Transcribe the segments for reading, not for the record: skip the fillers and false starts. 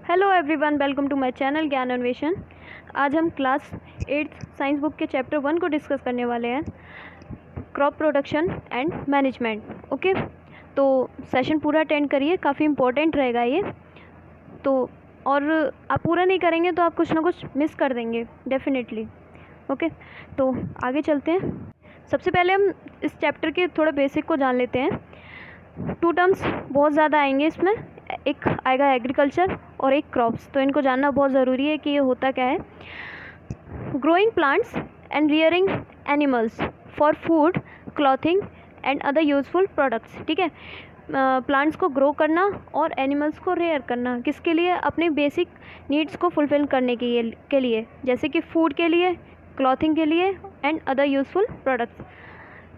Hello everyone, welcome to my channel Gyan Anveshan. आज हम class 8 science book के चैप्टर 1 को डिस्कस करने वाले हैं, crop production and management. Okay, तो सेशन पूरा अटेंड करिए, काफ़ी इम्पोर्टेंट रहेगा ये तो। और आप पूरा नहीं करेंगे तो आप कुछ ना कुछ मिस कर देंगे डेफिनेटली। ओके, तो आगे चलते हैं। सबसे पहले हम इस चैप्टर के थोड़ा बेसिक को जान लेते हैं। 2 टर्म्स बहुत ज़्यादा आएंगे इसमें, एक आएगा एग्रीकल्चर और एक क्रॉप्स, तो इनको जानना बहुत ज़रूरी है कि ये होता क्या है। Growing plants and rearing animals for food, clothing and other useful products. ठीक है, प्लांट्स को ग्रो करना और एनिमल्स को रेयर करना, किसके लिए? अपने बेसिक नीड्स को फुलफिल करने के लिए, जैसे कि फूड के लिए, क्लॉथिंग के लिए एंड अदर यूजफुल प्रोडक्ट्स।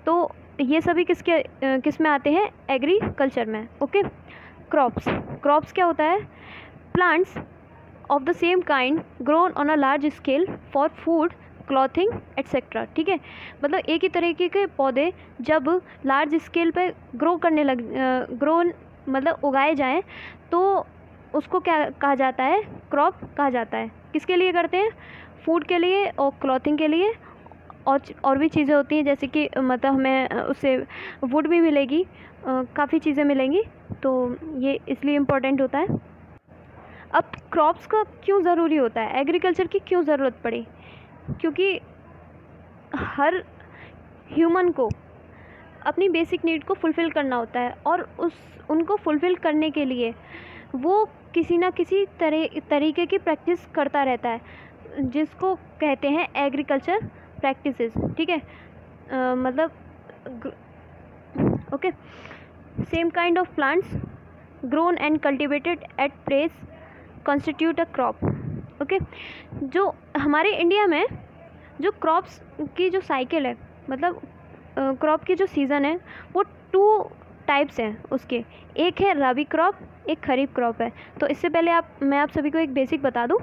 तो ये सभी किस में आते हैं? एग्रीकल्चर में। ओके, क्रॉप्स क्या होता है? Plants of the same kind grown on a large scale for food, clothing etcetera. ठीक है, मतलब एक ही तरीके के पौधे जब लार्ज स्केल पे मतलब उगाए जाएं तो उसको क्या कहा जाता है? क्रॉप कहा जाता है। किसके लिए करते हैं? फूड के लिए और क्लॉथिंग के लिए, और भी चीज़ें होती हैं, जैसे कि मतलब हमें उससे वुड भी मिलेगी, काफ़ी चीज़ें मिलेंगी, तो ये इसलिए इम्पोर्टेंट होता है। अब क्रॉप्स का क्यों ज़रूरी होता है? एग्रीकल्चर की क्यों ज़रूरत पड़ी? क्योंकि हर ह्यूमन को अपनी बेसिक नीड को फुलफ़िल करना होता है, और उनको फुलफ़िल करने के लिए वो किसी ना किसी तरीके की प्रैक्टिस करता रहता है, जिसको कहते हैं एग्रीकल्चर प्रैक्टिसेस। ठीक है, मतलब okay, same kind of plants grown and cultivated at place constitute a crop. Okay, जो हमारे इंडिया में जो क्रॉप्स की जो साइकिल है, मतलब क्रॉप की जो सीज़न है, वो 2 टाइप्स हैं उसके। एक है रबी क्रॉप, एक खरीफ क्रॉप है। तो इससे पहले मैं आप सभी को एक बेसिक बता दूं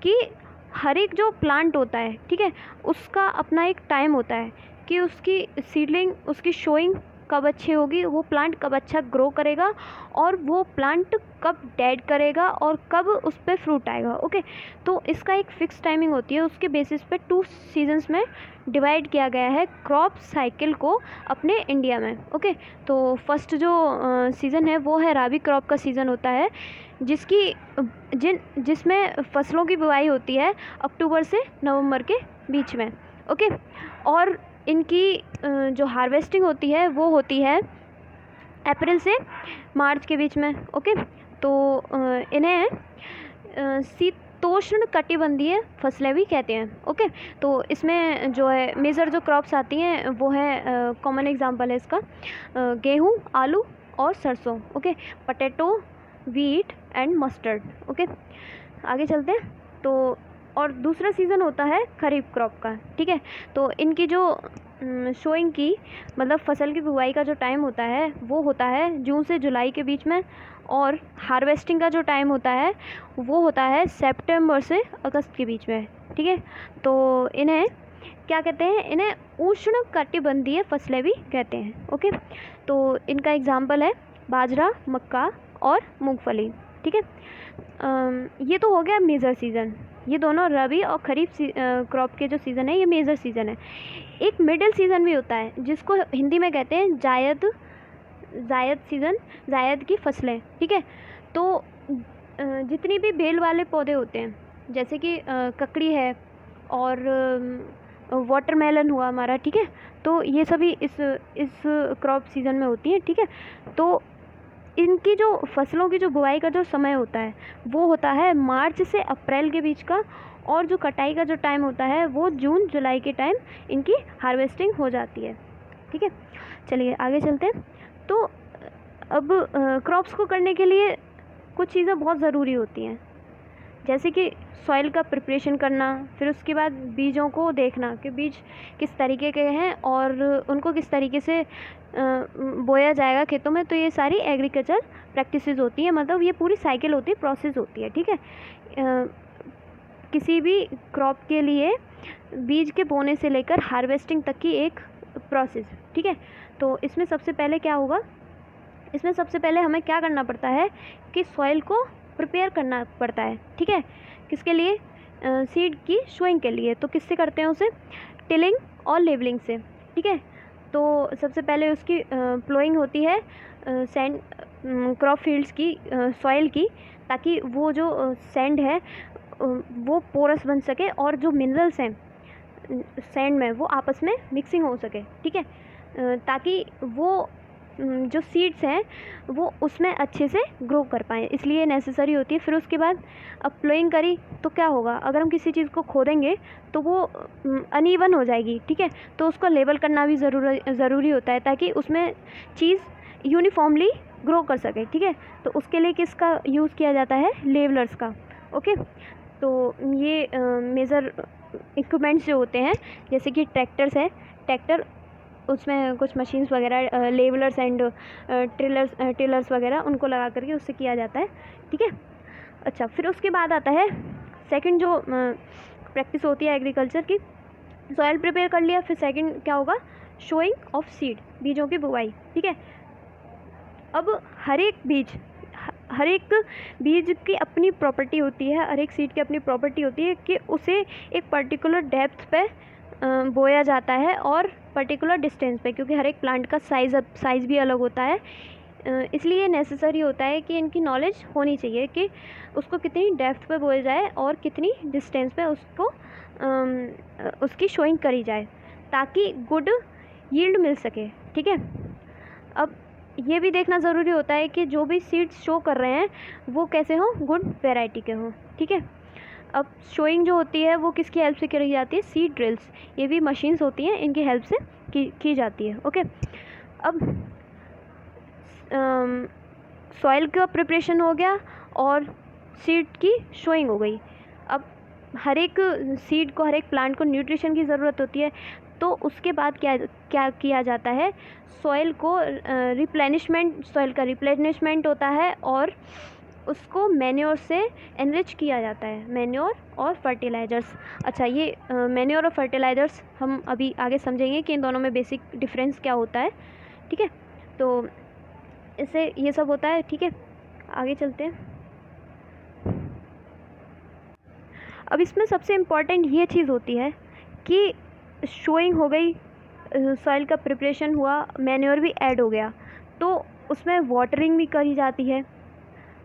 कि हर एक जो प्लांट होता है, ठीक है, उसका अपना एक टाइम होता है कि उसकी सीडलिंग, उसकी शोइंग कब अच्छी होगी, वो प्लांट कब अच्छा ग्रो करेगा, और वो प्लांट कब डेड करेगा और कब उस पर फ्रूट आएगा। ओके, तो इसका एक फ़िक्स टाइमिंग होती है, उसके बेसिस पे 2 सीजन्स में डिवाइड किया गया है क्रॉप साइकिल को अपने इंडिया में। ओके, तो फर्स्ट जो सीज़न है वो है रबी क्रॉप का सीज़न होता है, जिसमें फसलों की बुआई होती है अक्टूबर से नवंबर के बीच में। ओके, और इनकी जो हार्वेस्टिंग होती है वो होती है अप्रैल से मार्च के बीच में। ओके, तो इन्हें शीतोष्ण कटिबंधीय फसलें भी कहते हैं। ओके, तो इसमें जो है मेजर जो क्रॉप्स आती हैं वो है, कॉमन एग्जांपल है इसका गेहूँ, आलू और सरसों। Okay, potato, wheat and mustard. Okay, आगे चलते हैं। तो और दूसरा सीज़न होता है खरीफ क्रॉप का। ठीक है, तो इनकी जो शोइंग की, मतलब फसल की बुवाई का जो टाइम होता है वो होता है जून से जुलाई के बीच में, और हार्वेस्टिंग का जो टाइम होता है वो होता है सितंबर से अगस्त के बीच में। ठीक है, तो इन्हें क्या कहते हैं? इन्हें उष्ण कटिबंधीय फसलें भी कहते हैं। ओके, तो इनका एग्जाम्पल है बाजरा, मक्का और मूंगफली। ठीक है, ये तो हो गया मेजर सीज़न। ये दोनों रबी और खरीफ क्रॉप के जो सीज़न है ये मेजर सीज़न है। एक मिडिल सीज़न भी होता है जिसको हिंदी में कहते हैं जायद सीज़न, जायद की फसलें। ठीक है, तो जितनी भी बेल वाले पौधे होते हैं, जैसे कि ककड़ी है और वाटरमेलन हुआ हमारा, ठीक है, तो ये सभी इस क्रॉप सीज़न में होती है। ठीक है, तो इनकी जो फसलों की जो बुआई का जो समय होता है वो होता है मार्च से अप्रैल के बीच का, और जो कटाई का जो टाइम होता है वो जून जुलाई के टाइम इनकी हार्वेस्टिंग हो जाती है। ठीक है, चलिए आगे चलते हैं। तो अब क्रॉप्स को करने के लिए कुछ चीज़ें बहुत ज़रूरी होती हैं, जैसे कि सॉइल का प्रिपरेशन करना, फिर उसके बाद बीजों को देखना कि बीज किस तरीके के हैं और उनको किस तरीके से बोया जाएगा खेतों में। तो ये सारी एग्रीकल्चर प्रैक्टिसेस होती हैं, मतलब ये पूरी साइकिल होती है, प्रोसेस होती है। ठीक है, किसी भी क्रॉप के लिए बीज के बोने से लेकर हार्वेस्टिंग तक की एक प्रोसेस। ठीक है, तो इसमें सबसे पहले क्या होगा? इसमें सबसे पहले हमें क्या करना पड़ता है कि सॉइल को प्रिपेयर करना पड़ता है, ठीक है। किसके लिए? सीड की शोइंग के लिए। तो किससे करते हैं उसे? टिलिंग और लेवलिंग से, ठीक है। तो सबसे पहले उसकी प्लोइंग होती है सैंड क्रॉप फील्ड्स की, सॉइल की, ताकि वो जो सैंड है वो पोरस बन सके और जो मिनरल्स हैं सैंड में वो आपस में मिक्सिंग हो सके, ठीक है, ताकि वो जो सीड्स हैं वो उसमें अच्छे से ग्रो कर पाएँ, इसलिए नेसेसरी होती है। फिर उसके बाद अब प्लोइंग करी तो क्या होगा, अगर हम किसी चीज़ को खोदेंगे तो वो अनइवन हो जाएगी, ठीक है। तो उसको लेवल करना भी ज़रूरी होता है ताकि उसमें चीज़ यूनिफॉर्मली ग्रो कर सके, ठीक है। तो उसके लिए किसका यूज़ किया जाता है? लेवलर्स का, ओके। तो ये मेजर इक्विपमेंट्स जो होते हैं, जैसे कि ट्रैक्टर्स है, ट्रैक्टर उसमें कुछ मशीन्स वगैरह, लेवलर्स एंड टिलर्स वगैरह उनको लगा करके उससे किया जाता है, ठीक है। अच्छा, फिर उसके बाद आता है सेकंड जो प्रैक्टिस होती है एग्रीकल्चर की। सॉइल प्रिपेयर कर लिया, फिर सेकंड क्या होगा? शोइंग ऑफ सीड, बीजों की बुवाई, ठीक है। अब हर एक बीज की अपनी प्रॉपर्टी होती है, हर एक सीड की अपनी प्रॉपर्टी होती है कि उसे एक पर्टिकुलर डेप्थ पे बोया जाता है और पर्टिकुलर डिस्टेंस पे, क्योंकि हर एक प्लांट का साइज़ भी अलग होता है। इसलिए नेसेसरी होता है कि इनकी नॉलेज होनी चाहिए कि उसको कितनी डेप्थ पे बोया जाए और कितनी डिस्टेंस पे उसको उसकी शोइंग करी जाए, ताकि गुड यील्ड मिल सके, ठीक है। अब ये भी देखना ज़रूरी होता है कि जो भी सीड्स शो कर रहे हैं वो कैसे हों? गुड वैरायटी के हों, ठीक है। अब शोइंग जो होती है वो किसकी हेल्प से करी जाती है? सीड ड्रिल्स, ये भी मशीन्स होती हैं, इनकी हेल्प से की जाती है, ओके। अब सॉइल का प्रिपरेशन हो गया और सीड की शोइंग हो गई। अब हर एक सीड को, हर एक प्लांट को न्यूट्रिशन की ज़रूरत होती है, तो उसके बाद क्या किया जाता है? सॉइल का रिप्लेनिशमेंट होता है और उसको मैन्योर से एनरिच किया जाता है, मैन्योर और फर्टिलाइज़र्स। अच्छा, ये मैन्योर और फर्टिलाइज़र्स हम अभी आगे समझेंगे कि इन दोनों में बेसिक डिफरेंस क्या होता है, ठीक है। तो इससे ये सब होता है, ठीक है। आगे चलते हैं। अब इसमें सबसे इम्पॉर्टेंट ये चीज़ होती है कि शोइंग हो गई, सॉइल का प्रिपरेशन हुआ, मैन्योर भी ऐड हो गया, तो उसमें वाटरिंग भी करी जाती है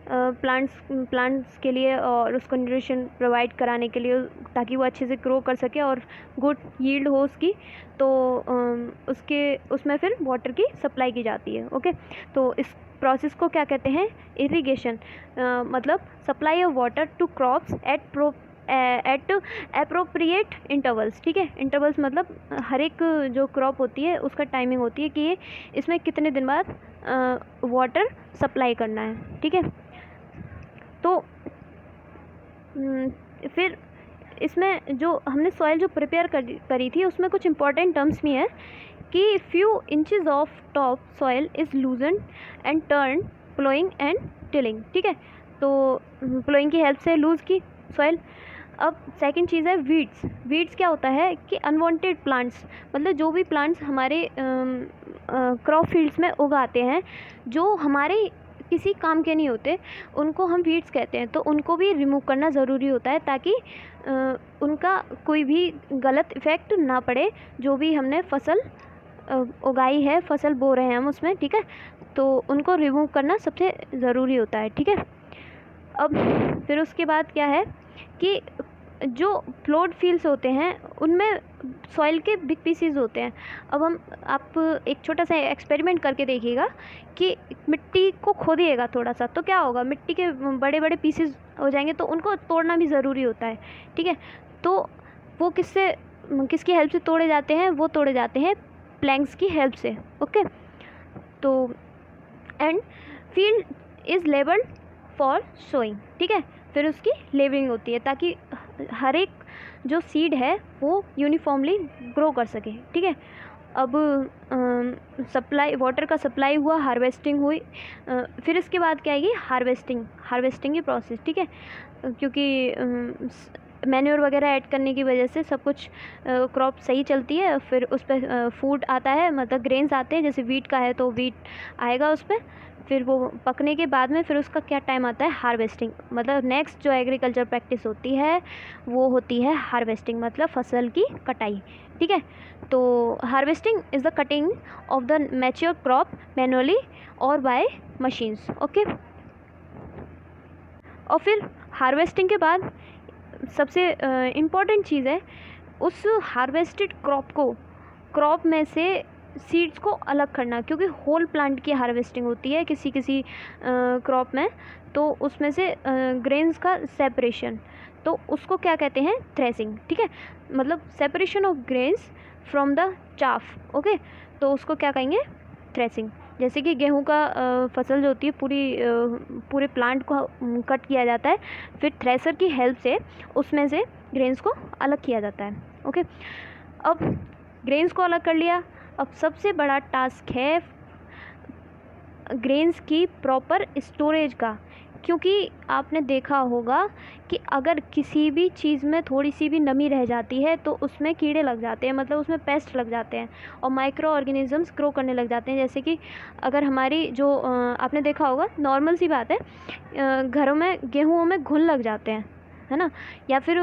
प्लांट्स के लिए और उसको न्यूट्रिशन प्रोवाइड कराने के लिए, ताकि वो अच्छे से ग्रो कर सके और गुड यील्ड हो उसकी। तो उसमें फिर वाटर की सप्लाई की जाती है, ओके। तो इस प्रोसेस को क्या कहते हैं? इरिगेशन, मतलब supply of water to crops at appropriate intervals, ठीक है। इंटरवल्स मतलब हर एक जो क्रॉप होती है उसका टाइमिंग होती है कि ये इसमें कितने दिन बाद वाटर सप्लाई करना है, ठीक है। तो फिर इसमें जो हमने सॉइल जो प्रिपेयर करी थी उसमें कुछ इंपॉर्टेंट टर्म्स भी हैं कि few inches of top soil is लूजन and turn ploughing and tilling, ठीक है। तो प्लोइंग की हेल्प से लूज़ की सॉइल। अब सेकंड चीज़ है वीड्स क्या होता है कि अनवांटेड प्लांट्स, मतलब जो भी प्लांट्स हमारे क्रॉप फील्ड्स में उगाते हैं जो हमारे किसी काम के नहीं होते, उनको हम वीड्स कहते हैं। तो उनको भी रिमूव करना ज़रूरी होता है ताकि उनका कोई भी गलत इफ़ेक्ट ना पड़े, जो भी हमने फसल उगाई है, फसल बो रहे हैं हम उसमें, ठीक है। तो उनको रिमूव करना सबसे ज़रूरी होता है, ठीक है। अब फिर उसके बाद क्या है कि जो फ्लोड फील्ड्स होते हैं उनमें सॉइल के बिग पीसीज होते हैं। अब आप एक छोटा सा एक्सपेरिमेंट करके देखिएगा कि मिट्टी को खोदिएगा थोड़ा सा, तो क्या होगा? मिट्टी के बड़े बड़े पीसेस हो जाएंगे, तो उनको तोड़ना भी ज़रूरी होता है, ठीक है। तो वो किसकी हेल्प से तोड़े जाते हैं? वो तोड़े जाते हैं प्लैंक्स की हेल्प से, ओके। तो and field is levelled for sowing, ठीक है। फिर उसकी लेबलिंग होती है ताकि हर एक जो सीड है वो यूनिफॉर्मली ग्रो कर सके, ठीक है। अब वाटर का सप्लाई हुआ, हार्वेस्टिंग हुई, फिर इसके बाद क्या आएगी? हार्वेस्टिंग की प्रोसेस, ठीक है। क्योंकि मैन्योर वगैरह ऐड करने की वजह से सब कुछ क्रॉप सही चलती है। फिर उस पर फूड आता है, मतलब ग्रेन्स आते हैं, जैसे वीट का है तो वीट आएगा उस पर। फिर वो पकने के बाद में फिर उसका क्या टाइम आता है, हार्वेस्टिंग। मतलब नेक्स्ट जो एग्रीकल्चर प्रैक्टिस होती है वो होती है हार्वेस्टिंग, मतलब फसल की कटाई। ठीक है, तो harvesting is the cutting of the mature crop manually और बाय मशीन्स। ओके, और फिर हार्वेस्टिंग के बाद सबसे इम्पॉर्टेंट चीज़ है उस हार्वेस्टेड क्रॉप में से सीड्स को अलग करना, क्योंकि होल प्लांट की हार्वेस्टिंग होती है किसी किसी क्रॉप में, तो उसमें से ग्रेन्स का सेपरेशन, तो उसको क्या कहते हैं, थ्रेसिंग। ठीक है, मतलब separation of grains from the chaff. Okay, तो उसको क्या कहेंगे, थ्रेसिंग। जैसे कि गेहूं का फसल जो होती है पूरे प्लांट को कट किया जाता है, फिर थ्रेसर की हेल्प से उसमें से ग्रेन्स को अलग किया जाता है। ओके, अब ग्रेन्स को अलग कर लिया, अब सबसे बड़ा टास्क है ग्रेन्स की प्रॉपर स्टोरेज का, क्योंकि आपने देखा होगा कि अगर किसी भी चीज़ में थोड़ी सी भी नमी रह जाती है तो उसमें कीड़े लग जाते हैं, मतलब उसमें पेस्ट लग जाते हैं और माइक्रो ऑर्गेनिजम्स ग्रो करने लग जाते हैं। जैसे कि अगर हमारी जो आपने देखा होगा, नॉर्मल सी बात है, घरों में गेहूँ में घुन लग जाते हैं, है ना। या फिर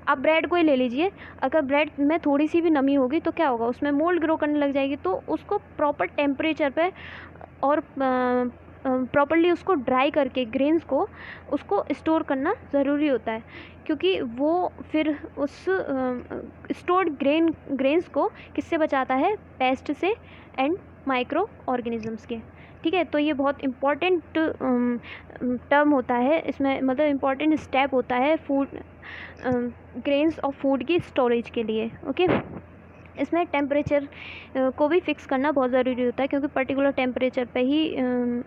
आप ब्रेड को ही ले लीजिए, अगर ब्रेड में थोड़ी सी भी नमी होगी तो क्या होगा, उसमें मोल्ड ग्रो करने लग जाएगी। तो उसको प्रॉपर टेम्परेचर पे और प्रॉपर्ली उसको ड्राई करके ग्रेन्स को उसको स्टोर करना ज़रूरी होता है, क्योंकि वो फिर उस स्टोर्ड ग्रेन्स को किससे बचाता है, पेस्ट से एंड माइक्रो ऑर्गेनिजम्स के। ठीक है, तो ये बहुत इम्पॉर्टेंट टर्म होता है इसमें, मतलब इम्पॉर्टेंट स्टेप होता है फूड ग्रेन्स और फूड की स्टोरेज के लिए। ओके, इसमें टेम्परेचर को भी फिक्स करना बहुत ज़रूरी होता है, क्योंकि पर्टिकुलर टेम्परेचर पे ही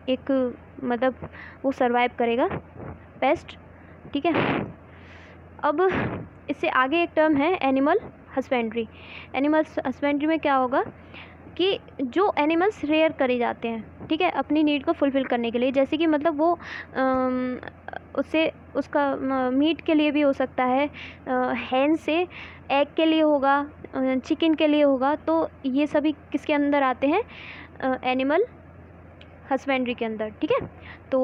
एक मतलब वो सरवाइव करेगा पेस्ट। ठीक है, अब इससे आगे एक टर्म है एनिमल हस्बेंड्री। एनिमल हस्बेंड्री में क्या होगा कि जो एनिमल्स रेयर करे जाते हैं, ठीक है, अपनी नीड को फुलफ़िल करने के लिए, जैसे कि मतलब वो उससे उसका मीट के लिए भी हो सकता है, हैन से एग के लिए होगा, चिकन के लिए होगा, तो ये सभी किसके अंदर आते हैं, एनिमल हस्बेंड्री के अंदर। ठीक है, तो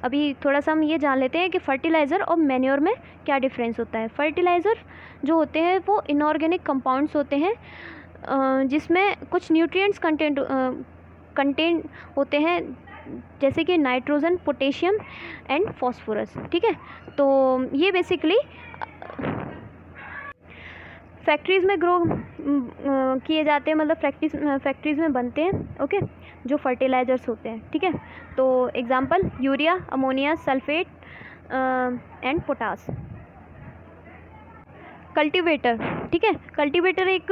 अभी थोड़ा सा हम ये जान लेते हैं कि फर्टिलाइज़र और मैन्योर में क्या डिफरेंस होता है। फर्टिलाइज़र जो होते हैं वो इनऑर्गेनिक कंपाउंड्स होते हैं, जिसमें कुछ न्यूट्रिएंट्स कंटेंट होते हैं, जैसे कि नाइट्रोजन, पोटेशियम एंड फॉस्फोरस। ठीक है, तो ये बेसिकली फैक्ट्रीज़ में ग्रो किए जाते हैं, मतलब फैक्ट्रीज़ में बनते हैं। ओके, जो फर्टिलाइज़र्स होते हैं। ठीक है, तो example urea, ammonia, sulphate and potash. Cultivator, ठीक है, कल्टीवेटर एक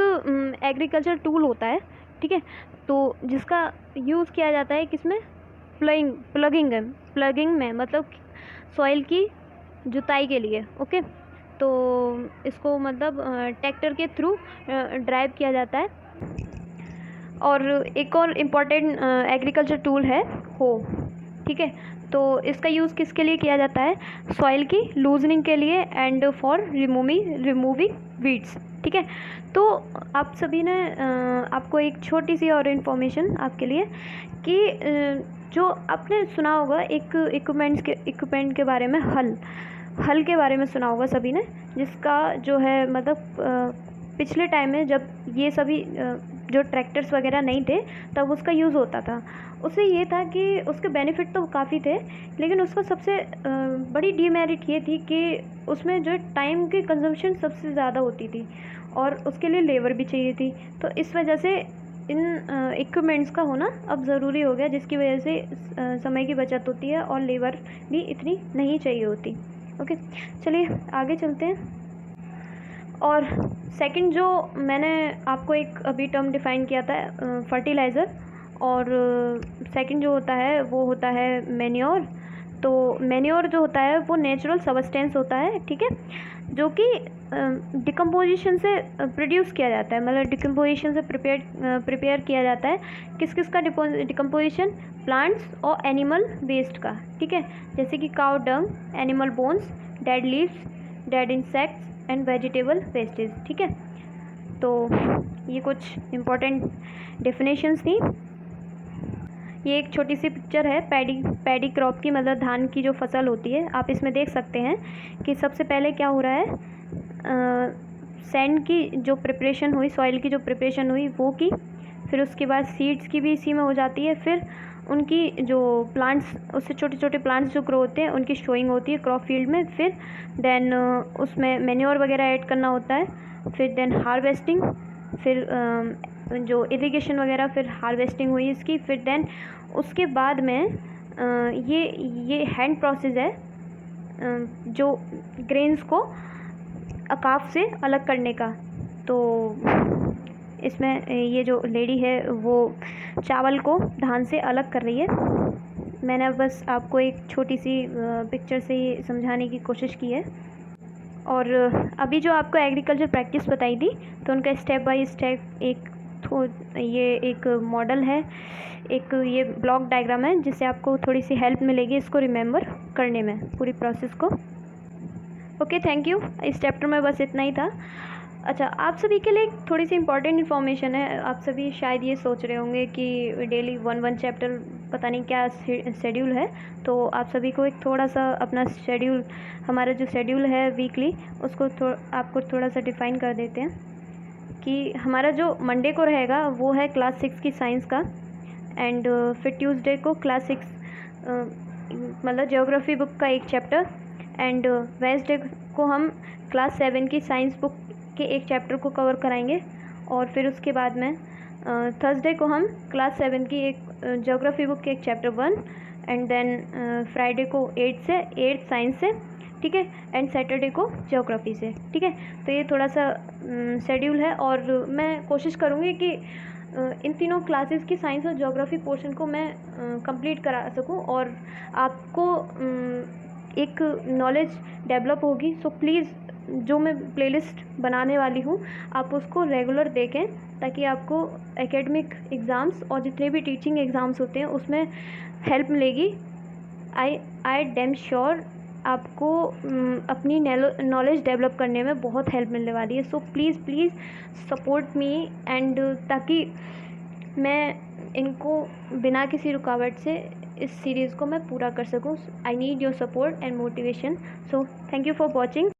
एग्रीकल्चर टूल होता है। ठीक है, तो जिसका यूज़ किया जाता है किसमें, प्लगिंग में, मतलब सॉइल की जुताई के लिए। ओके, तो इसको मतलब ट्रैक्टर के थ्रू ड्राइव किया जाता है। और एक और इम्पॉर्टेंट एग्रीकल्चर टूल है हो। ठीक है, तो इसका यूज़ किसके लिए किया जाता है, सॉइल की लूजनिंग के लिए एंड फॉर रिमूविंग वीड्स। ठीक है, तो आप सभी ने आपको एक छोटी सी और इन्फॉर्मेशन आपके लिए कि जो आपने सुना होगा एक इक्विपमेंट के बारे में, हल के बारे में सुना होगा सभी ने, जिसका जो है मतलब पिछले टाइम में जब ये सभी जो ट्रैक्टर्स वगैरह नहीं थे तब उसका यूज़ होता था। उससे ये था कि उसके बेनिफिट तो काफ़ी थे, लेकिन उसका सबसे बड़ी डीमेरिट ये थी कि उसमें जो टाइम की कंजम्पशन सबसे ज़्यादा होती थी और उसके लिए लेबर भी चाहिए थी। तो इस वजह से इन इक्विपमेंट्स का होना अब ज़रूरी हो गया, जिसकी वजह से समय की बचत होती है और लेबर भी इतनी नहीं चाहिए होती। ओके, चलिए आगे चलते हैं। और सेकंड जो मैंने आपको एक अभी टर्म डिफ़ाइन किया था फर्टिलाइज़र, और सेकंड जो होता है वो होता है मैन्योर। तो मैन्योर जो होता है वो नेचुरल सबस्टेंस होता है, ठीक है, जो कि डिकम्पोजिशन से प्रोड्यूस किया जाता है, मतलब डिकम्पोजिशन से प्रिपेयर किया जाता है। किस किस का डिकम्पोजिशन, प्लांट्स और एनिमल वेस्ट का। ठीक है, जैसे कि cow dung, animal bones, dead leaves, dead insects and vegetable wastage. ठीक है, तो ये कुछ इम्पोर्टेंट डेफिनेशंस थी। ये एक छोटी सी पिक्चर है पैडी क्रॉप की, मतलब धान की जो फसल होती है। आप इसमें देख सकते हैं कि सबसे पहले क्या हो रहा है, सैंड की जो प्रिपरेशन हुई, सॉइल की जो प्रिपरेशन हुई वो की, फिर उसके बाद सीड्स की भी इसी में हो जाती है, फिर उनकी जो प्लांट्स, उससे छोटे छोटे प्लांट्स जो ग्रो होते हैं उनकी शोइंग होती है क्रॉप फील्ड में, फिर देन उसमें मैन्योर वगैरह ऐड करना होता है, फिर देन हार्वेस्टिंग, फिर जो इरिगेशन वगैरह, फिर हार्वेस्टिंग हुई इसकी, फिर देन उसके बाद में ये हैंड प्रोसेस है जो ग्रेन्स को अकाफ से अलग करने का। तो इसमें ये जो लेडी है वो चावल को धान से अलग कर रही है। मैंने बस आपको एक छोटी सी पिक्चर से ये समझाने की कोशिश की है। और अभी जो आपको एग्रीकल्चर प्रैक्टिस बताई थी, तो उनका स्टेप बाय स्टेप ये एक मॉडल है, एक ये ब्लॉक डायग्राम है, जिससे आपको थोड़ी सी हेल्प मिलेगी इसको रिमेंबर करने में, पूरी प्रोसेस को। Okay, thank you. इस चैप्टर में बस इतना ही था। अच्छा, आप सभी के लिए एक थोड़ी सी इम्पॉर्टेंट इन्फॉर्मेशन है। आप सभी शायद ये सोच रहे होंगे कि डेली वन चैप्टर, पता नहीं क्या शेड्यूल है। तो आप सभी को एक थोड़ा सा अपना शेड्यूल, हमारा जो शेड्यूल है वीकली, उसको आपको थोड़ा सा डिफ़ाइन कर देते हैं कि हमारा जो मंडे को रहेगा वो है क्लास 6 की साइंस का, एंड फिर ट्यूसडे को क्लास 6 मतलब ज्योग्राफी बुक का एक चैप्टर, एंड वेडनेसडे को हम क्लास 7 की साइंस बुक के एक चैप्टर को कवर कराएंगे, और फिर उसके बाद में थर्सडे को हम क्लास 7 की एक ज्योग्राफी बुक के एक चैप्टर 1, एंड देन फ्राइडे को 8 साइंस से, ठीक है, एंड सैटरडे को ज्योग्राफी से। ठीक है, तो ये थोड़ा सा शेड्यूल है, और मैं कोशिश करूँगी कि इन तीनों क्लासेस की साइंस और ज्योग्राफी पोर्शन को मैं कंप्लीट करा सकूं, और आपको एक नॉलेज डेवलप होगी। सो प्लीज़, जो मैं प्लेलिस्ट बनाने वाली हूँ आप उसको रेगुलर देखें, ताकि आपको एकेडमिक एग्ज़ाम्स और जितने भी टीचिंग एग्ज़ाम्स होते हैं उसमें हेल्प मिलेगी। आई डैम श्योर आपको अपनी नॉलेज डेवलप करने में बहुत हेल्प मिलने वाली है। So please support me, and ताकि मैं इनको बिना किसी रुकावट से इस सीरीज़ को मैं पूरा कर सकूँ। I need your support and motivation. So thank you for watching.